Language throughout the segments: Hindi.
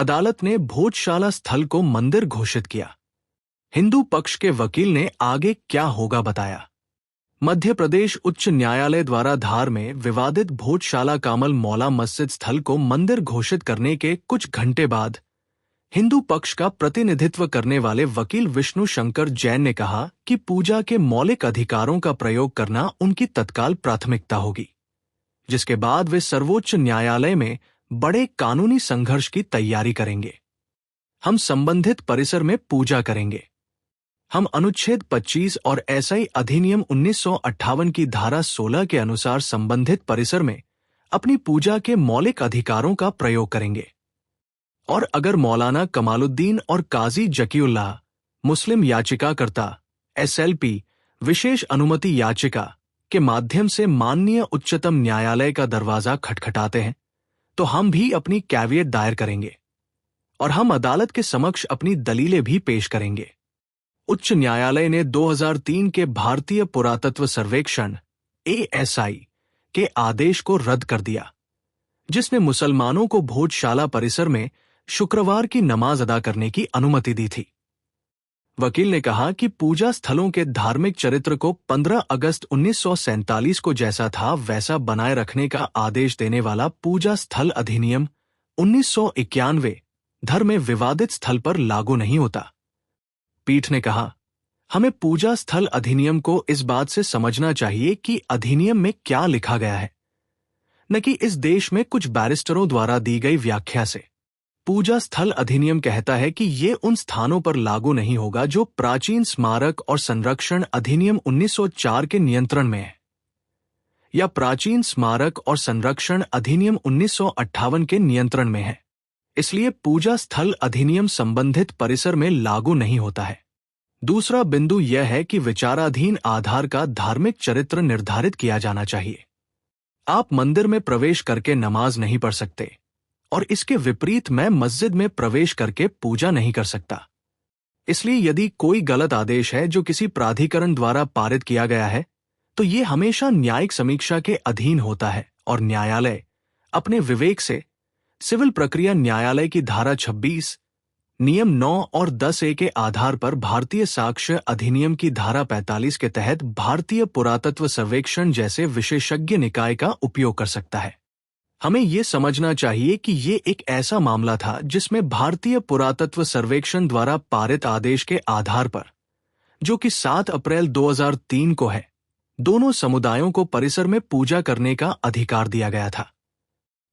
अदालत ने भोजशाला स्थल को मंदिर घोषित किया। हिंदू पक्ष के वकील ने आगे क्या होगा बताया। मध्य प्रदेश उच्च न्यायालय द्वारा धार में विवादित भोजशाला कामल मौला मस्जिद स्थल को मंदिर घोषित करने के कुछ घंटे बाद हिंदू पक्ष का प्रतिनिधित्व करने वाले वकील विष्णु शंकर जैन ने कहा कि पूजा के मौलिक अधिकारों का प्रयोग करना उनकी तत्काल प्राथमिकता होगी, जिसके बाद वे सर्वोच्च न्यायालय में बड़े कानूनी संघर्ष की तैयारी करेंगे। हम संबंधित परिसर में पूजा करेंगे। हम अनुच्छेद 25 और एसआई अधिनियम 1958 की धारा 16 के अनुसार संबंधित परिसर में अपनी पूजा के मौलिक अधिकारों का प्रयोग करेंगे। और अगर मौलाना कमालुद्दीन और काजी जकीउल्लाह मुस्लिम याचिकाकर्ता एसएलपी विशेष अनुमति याचिका के माध्यम से माननीय उच्चतम न्यायालय का दरवाजा खटखटाते हैं, तो हम भी अपनी कैविएट दायर करेंगे और हम अदालत के समक्ष अपनी दलीलें भी पेश करेंगे। उच्च न्यायालय ने 2003 के भारतीय पुरातत्व सर्वेक्षण ASI के आदेश को रद्द कर दिया, जिसने मुसलमानों को भोजशाला परिसर में शुक्रवार की नमाज अदा करने की अनुमति दी थी। वकील ने कहा कि पूजा स्थलों के धार्मिक चरित्र को 15 अगस्त 1947 को जैसा था वैसा बनाए रखने का आदेश देने वाला पूजा स्थल अधिनियम 1991 धर्म में विवादित स्थल पर लागू नहीं होता। पीठ ने कहा, हमें पूजा स्थल अधिनियम को इस बात से समझना चाहिए कि अधिनियम में क्या लिखा गया है, न कि इस देश में कुछ बैरिस्टरों द्वारा दी गई व्याख्या से। पूजा स्थल अधिनियम कहता है कि ये उन स्थानों पर लागू नहीं होगा जो प्राचीन स्मारक और संरक्षण अधिनियम 1904 के नियंत्रण में है, या प्राचीन स्मारक और संरक्षण अधिनियम 1958 के नियंत्रण में है। इसलिए पूजा स्थल अधिनियम संबंधित परिसर में लागू नहीं होता है। दूसरा बिंदु यह है कि विचाराधीन आधार का धार्मिक चरित्र निर्धारित किया जाना चाहिए। आप मंदिर में प्रवेश करके नमाज नहीं पढ़ सकते और इसके विपरीत मैं मस्जिद में प्रवेश करके पूजा नहीं कर सकता। इसलिए यदि कोई गलत आदेश है जो किसी प्राधिकरण द्वारा पारित किया गया है, तो ये हमेशा न्यायिक समीक्षा के अधीन होता है और न्यायालय अपने विवेक से सिविल प्रक्रिया न्यायालय की धारा 26, नियम 9 और 10A के आधार पर भारतीय साक्ष्य अधिनियम की धारा 45 के तहत भारतीय पुरातत्व सर्वेक्षण जैसे विशेषज्ञ निकाय का उपयोग कर सकता है। हमें ये समझना चाहिए कि ये एक ऐसा मामला था जिसमें भारतीय पुरातत्व सर्वेक्षण द्वारा पारित आदेश के आधार पर, जो कि 7 अप्रैल 2003 को है, दोनों समुदायों को परिसर में पूजा करने का अधिकार दिया गया था।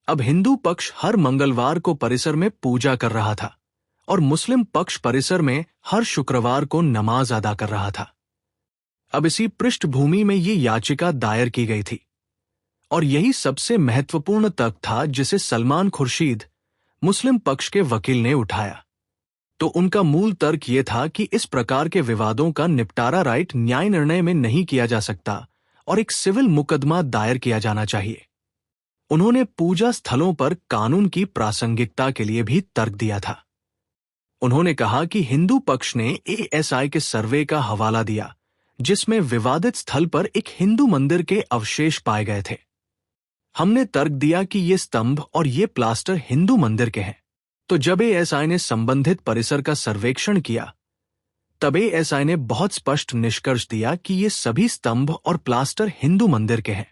अब हिंदू पक्ष हर मंगलवार को परिसर में पूजा कर रहा था और मुस्लिम पक्ष परिसर में हर शुक्रवार को नमाज अदा कर रहा था। अब इसी पृष्ठभूमि में ये याचिका दायर की गई थी और यही सबसे महत्वपूर्ण तर्क था जिसे सलमान खुर्शीद मुस्लिम पक्ष के वकील ने उठाया। तो उनका मूल तर्क ये था कि इस प्रकार के विवादों का निपटारा राइट न्याय निर्णय में नहीं किया जा सकता और एक सिविल मुकदमा दायर किया जाना चाहिए। उन्होंने पूजा स्थलों पर कानून की प्रासंगिकता के लिए भी तर्क दिया था। उन्होंने कहा कि हिंदू पक्ष ने ASI के सर्वे का हवाला दिया, जिसमें विवादित स्थल पर एक हिंदू मंदिर के अवशेष पाए गए थे। हमने तर्क दिया कि ये स्तंभ और ये प्लास्टर हिंदू मंदिर के हैं। तो जब ASI ने संबंधित परिसर का सर्वेक्षण किया, तब ASI ने बहुत स्पष्ट निष्कर्ष दिया कि ये सभी स्तंभ और प्लास्टर हिंदू मंदिर के हैं।